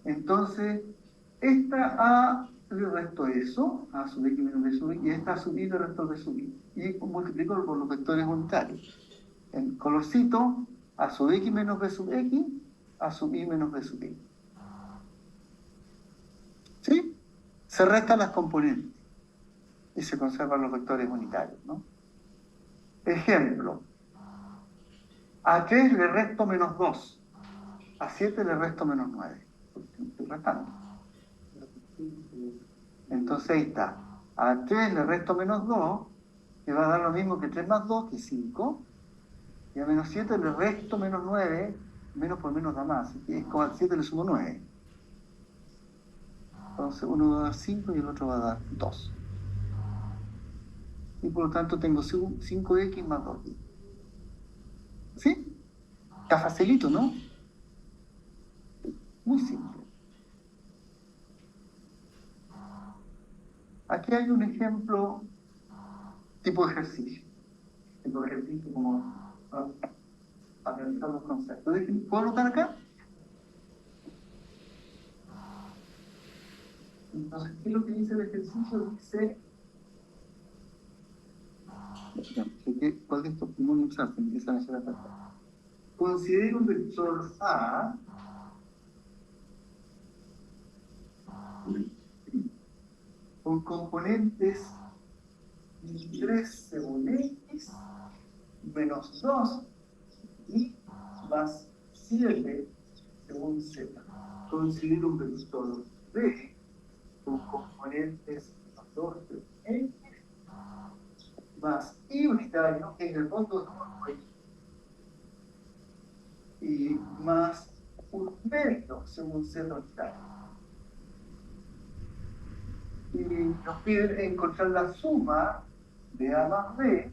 entonces esta A le resto eso, A sub X menos B sub Y, y esta A sub Y le resto el B sub Y. Y multiplico por los vectores unitarios. En colorcito, A sub X menos B sub X, A sub Y menos B sub Y. ¿Sí? Se restan las componentes y se conservan los vectores unitarios, ¿no? Ejemplo, a 3 le resto menos 2, a 7 le resto menos 9. Estoy restando. Entonces ahí está. A 3 le resto menos 2, que va a dar lo mismo que 3 más 2, que es 5. Y a menos 7 le resto menos 9, menos por menos da más. Y es como al 7 le sumo 9. Entonces uno va a dar 5 y el otro va a dar 2. Y por lo tanto tengo 5x más 2y. ¿Sí? Está facilito, ¿no? Muy simple. Aquí hay un ejemplo tipo de ejercicio. Tipo de ejercicio como para realizar los conceptos. ¿Puedo anotar acá? Entonces, ¿qué es lo que dice el ejercicio? Dice... ¿Cuál de estos podemos usar? Se empiezan a hacer acá. Considere un vector A con componentes 3 según X menos 2 y más 7 según Z. Considere un vector B con componentes 2 según X más Y unitario, que en el fondo es y más un medio según Z unitario. Y nos piden encontrar la suma de A más B.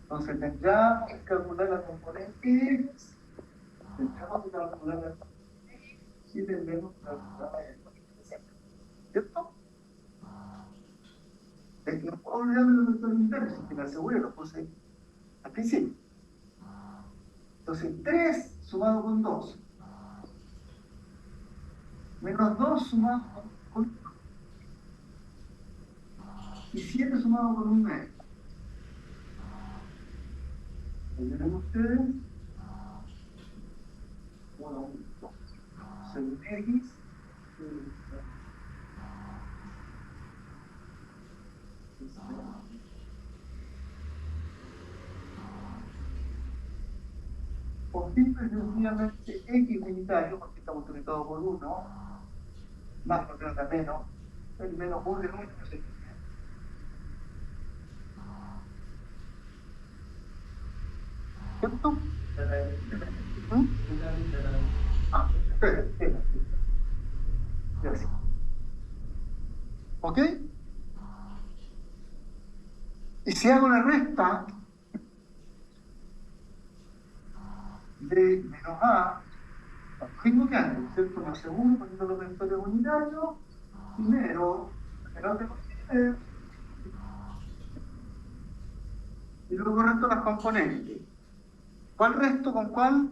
Entonces tendríamos que calcular la componente X, tendríamos que calcular la componente Y y tendremos que calcular la componente Z. ¿Cierto? Es que no puedo olvidarme de los vectores internos, que me aseguro, lo puse al principio. Entonces 3 sumado con 2 menos 2 sumado con 1 y 7 sumado con 1 medio. ¿Lo tienen ustedes? 1, 2. Según X. O simple y sencillamente X unitario, porque está multiplicado por 1, más porque no da menos, el menos 1 de 1 no se tiene. ¿Cierto? Ah, espera. Gracias. ¿Ok? Y si hago la resta de menos A, lo mismo que antes, ¿cierto? Más segundo, poniendo los vectores unitarios, primero, menos de considerar, y luego resto las componentes. ¿Cuál resto con cuál?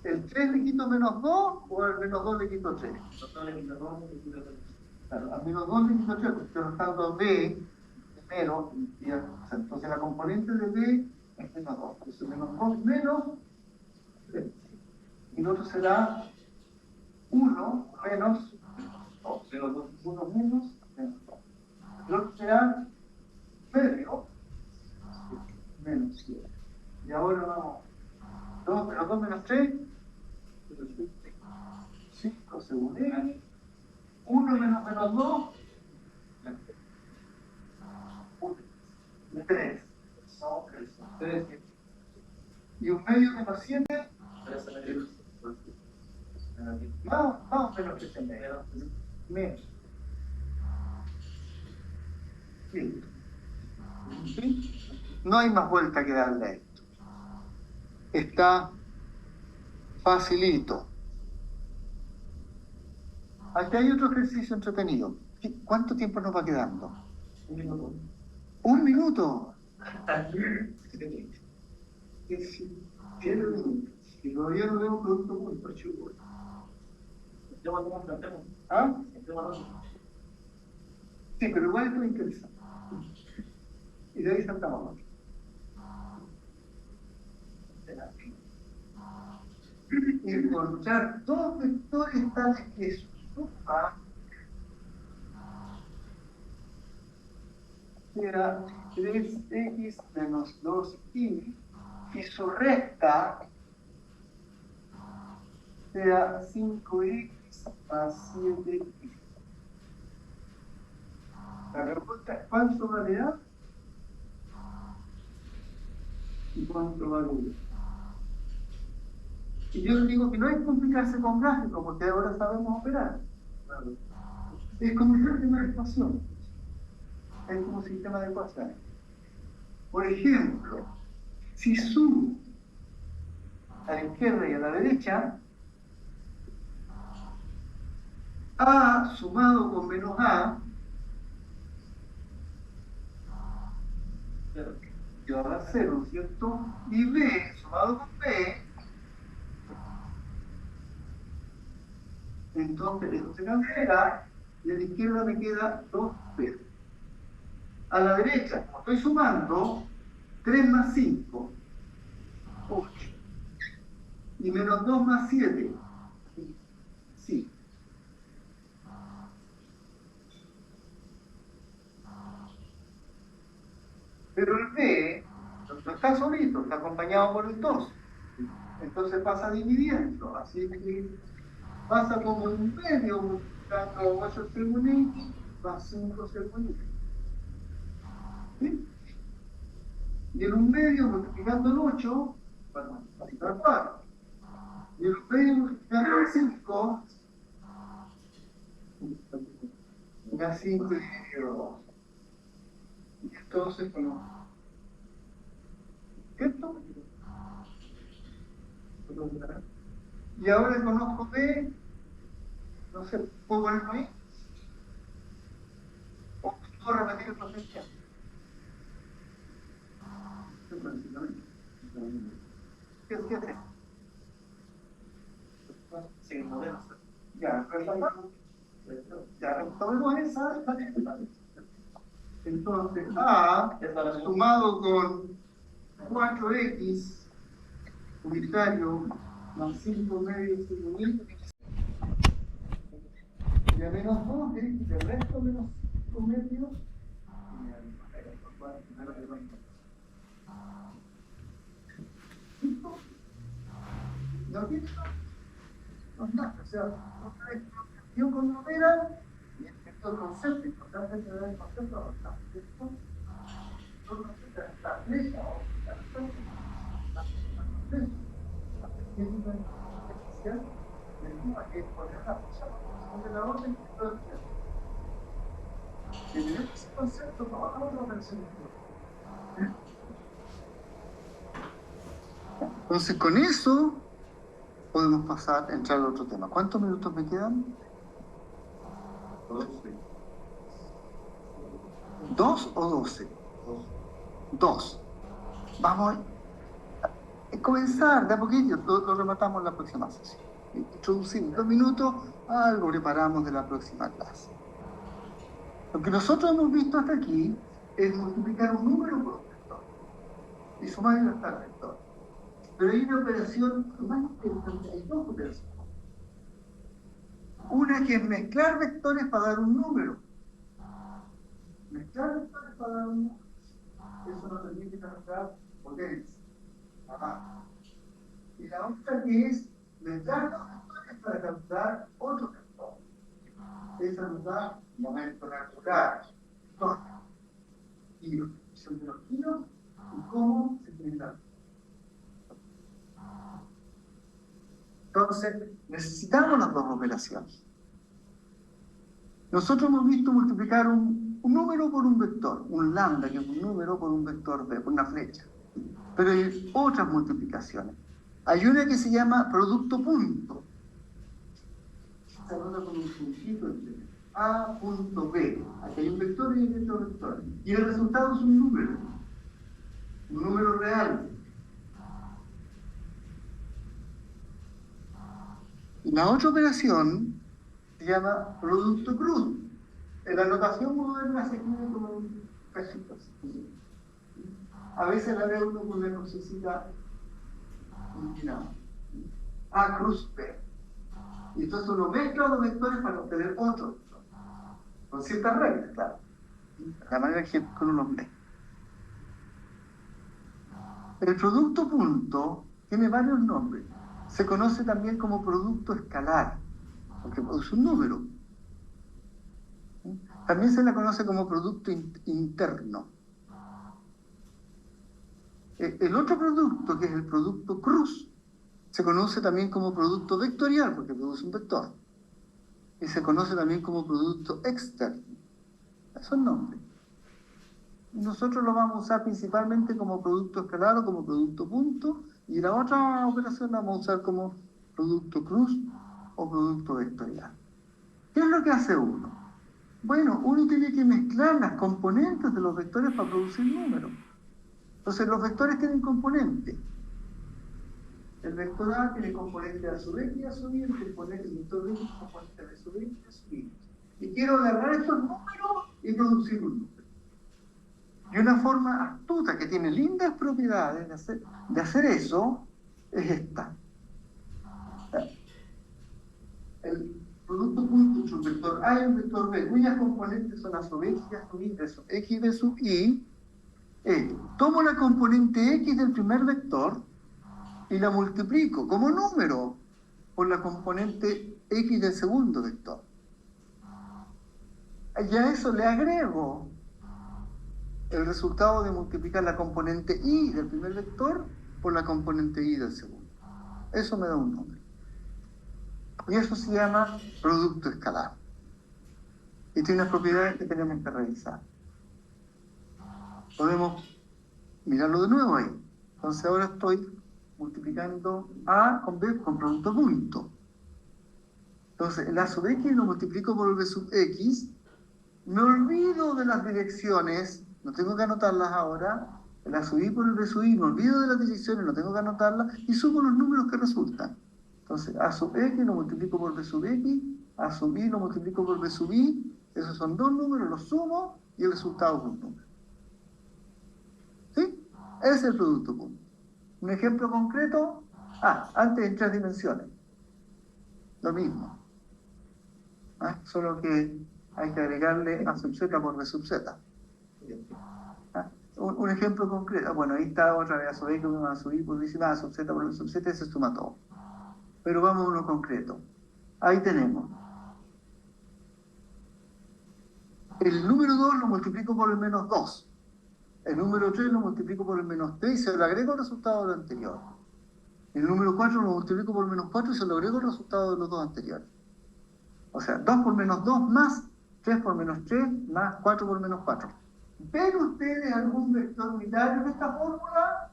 ¿El 3 le quito menos 2 o al menos 2 le quito 3? Claro, al menos 2 le quito 3, porque estoy restando B primero, entonces la componente de B es menos 2. Entonces menos 2 menos 3. Y el otro será 1 menos 2. 1 menos 2. El otro será medio menos 7. Y ahora vamos. 2 menos 2 menos 3. 5 según X. 1 menos menos 2. 3. 3. Y un medio menos 7. Más o menos que se medio. Menos. Listo. ¿Sí? No hay más vuelta que darle a esto. Está facilito. Aquí hay otro ejercicio entretenido. ¿Cuánto tiempo nos va quedando? 1 minuto. ¿1 minuto? Si todavía no veo producto muy pachugo. ¿Ah? Sí, pero igual esto es interesante. Y de ahí saltamos. encontrar dos vectores tales que su suma sea 3x menos 2y y su resta sea 5x más 7y. La pregunta es ¿cuánto vale A y cuánto vale B? Y yo les digo que no es complicarse con gráficos, porque ahora sabemos operar. Es como un sistema de ecuación. Es como un sistema de ecuaciones. Por ejemplo, si sumo a la izquierda y a la derecha, A sumado con menos A, yo va a dar 0, ¿no es cierto? Y B sumado con B, entonces esto se cancela y a la izquierda me queda 2B. A la derecha, como estoy sumando, 3 más 5, 8. Y menos 2 más 7, 5. Pero el B no está solito, está acompañado por el 2. Entonces pasa dividiendo, así que pasa como un medio multiplicando 8 según X más 5 según Y. ¿Sí? Y en un medio multiplicando el 8, bueno, va a 4. Y en un medio multiplicando el 5, da 5 dividido 2. Y entonces, bueno, ¿cierto? Y ahora conozco B, no sé, ¿puedo ponerlo ahí? ¿O puedo repetir el proceso? ¿Qué hace? Sin modelo. Ya, tomemos esa. Entonces, A sumado con 4x unitario más 5 medios según Y, y a menos 2 x del resto menos 5 medios. ¿Listo? ¿No tiene? No es nada, o sea, otra vez yo con numera y el concepto, importante es tener el concepto avanzado, ¿cierto? El concepto de la flecha o la flecha, la técnica especial, el tema que es poner la flecha por de la orden que todo el tiempo. Si tenemos ese concepto, no vamos a operación. Entonces, con eso podemos pasar a entrar a otro tema. ¿Cuántos minutos me quedan? 2 o 12. 2. Vamos a comenzar de a poquito, lo rematamos en la próxima sesión. Introducimos 2 minutos, algo preparamos de la próxima clase. Lo que nosotros hemos visto hasta aquí es multiplicar un número por un vector y sumar y restar vector. Pero hay una operación más interesante, hay dos operaciones. Una que es mezclar vectores para dar un número. Mezclar vectores para dar un número. Eso nos permite calcular potencia. Y la otra que es mezclar dos vectores para calcular otro vector. Esa nos da momento natural, y la función de los giros y cómo se utiliza. Entonces, necesitamos las dos operaciones. Nosotros hemos visto multiplicar un número por un vector, un lambda, que es un número por un vector B, por una flecha. Pero hay otras multiplicaciones. Hay una que se llama producto punto. Se habla con un puntito entre A punto B. Aquí hay un vector y hay otro vector. Y el resultado es un número real. Y la otra operación se llama producto cruz. En la notación moderna se escribe como un cachito así. A veces la ve uno con una crucecita inclinada. A cruz B. Y entonces uno mezcla los vectores para obtener otro vector. Con ciertas reglas, claro. La manera que uno los mezcla. El producto punto tiene varios nombres. Se conoce también como producto escalar, porque es un número. También se le conoce como producto interno. El otro producto, que es el producto cruz, se conoce también como producto vectorial, porque produce un vector. Y se conoce también como producto externo. Esos nombres. Nosotros lo vamos a usar principalmente como producto escalar o como producto punto, y la otra operación la vamos a usar como producto cruz o producto vectorial. ¿Qué es lo que hace uno? Bueno, uno tiene que mezclar las componentes de los vectores para producir números. Entonces, los vectores tienen componentes. El vector A tiene componente A sub X y A sub Y, el vector B tiene componente B sub X y A sub Y. Y quiero agarrar estos números y producir un número. Y una forma astuta que tiene lindas propiedades de hacer eso es esta. El producto punto entre un vector A y un vector B, cuyas componentes son A sub X y A sub Y, B sub X y B sub Y, tomo la componente X del primer vector y la multiplico como número por la componente X del segundo vector. Y a eso le agrego el resultado de multiplicar la componente Y del primer vector por la componente Y del segundo. Eso me da un número. Y eso se llama producto escalar. Y tiene unas propiedades que tenemos que revisar. Podemos mirarlo de nuevo ahí. Entonces ahora estoy multiplicando A con B con producto punto. Entonces el A sub X lo multiplico por el B sub X. Me olvido de las direcciones, no tengo que anotarlas ahora. El A sub Y por el B sub Y, me olvido de las direcciones, no tengo que anotarlas. Y sumo los números que resultan. Entonces A sub X lo multiplico por B sub X. A sub Y lo multiplico por B sub Y. Esos son dos números, los sumo y el resultado es un número. ¿Sí? Ese es el producto punto. Un ejemplo concreto, antes en 3 dimensiones. Lo mismo. Solo que hay que agregarle A sub Z por B sub Z. Un ejemplo concreto. Bueno, ahí está otra vez A sub X, A sub Y por B sub A sub Z por B sub Z, y se suma todo. Pero vamos a uno concreto. Ahí tenemos. El número 2 lo multiplico por el menos 2. El número 3 lo multiplico por el menos 3 y se lo agrego el resultado de lo anterior. El número 4 lo multiplico por menos 4 y se lo agrego el resultado de los dos anteriores. O sea, 2 por menos 2 más 3 por menos 3 más 4 por menos 4. ¿Ven ustedes algún vector unitario en esta fórmula?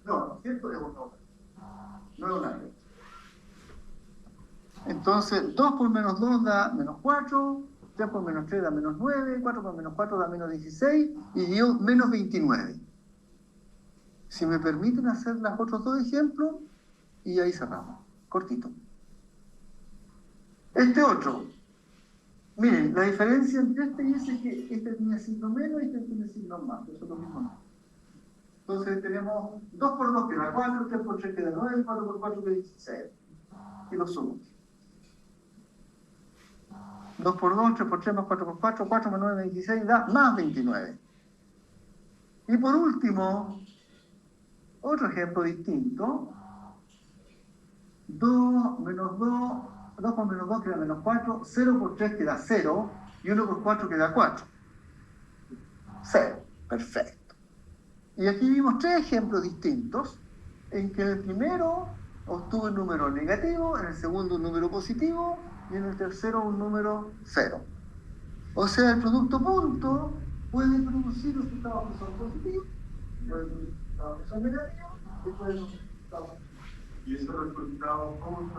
No, ¿cierto? Es un número. No es una regla. Entonces, 2 por menos 2 da menos 4, 3 por menos 3 da menos 9, 4 por menos 4 da menos 16 y dio menos 29. Si me permiten hacer los otros dos ejemplos, y ahí cerramos. Cortito. Este otro. Miren, la diferencia entre este y ese es que este tiene signo menos y este tiene signo más. Eso es lo mismo. Entonces tenemos 2 por 2 que da 4, 3 por 3 que da 9, 4 por 4 que da 16. Y lo sumo. 2 por 2, 3 por 3 más 4 por 4, 4 más 9 más 16 da más 29. Y por último, otro ejemplo distinto. 2 menos 2, 2 por menos 2 queda menos 4, 0 por 3 queda 0, y 1 por 4 queda 4. 0. Perfecto. Y aquí vimos 3 ejemplos distintos, en que en el primero obtuve un número negativo, en el segundo un número positivo, y en el tercero un número 0. O sea, el producto punto puede producir resultados que son positivos, puede producir resultados que son negativos, y puede producir resultados positivos. Y esos resultados, ¿cómo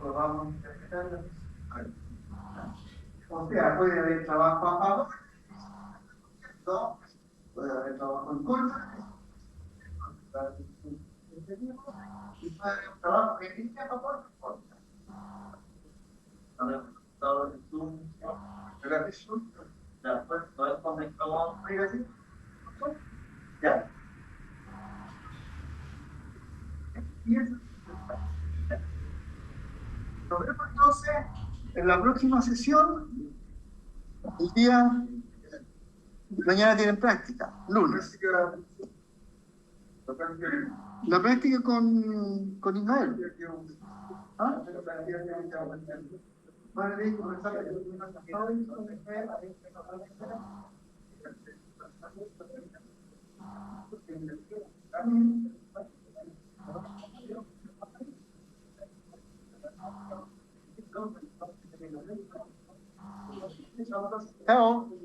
lo vamos a interpretar? O sea, puede haber trabajo a favor, ¿no? Puede haber trabajo en contra, y puede haber un trabajo que dice a favor o en contra. Todo el Zoom, después todo el conectado, ya. Y eso Nos vemos entonces en la próxima sesión, el día... Mañana tienen práctica, lunes. La práctica con Ismael. ¿Ah? Chao.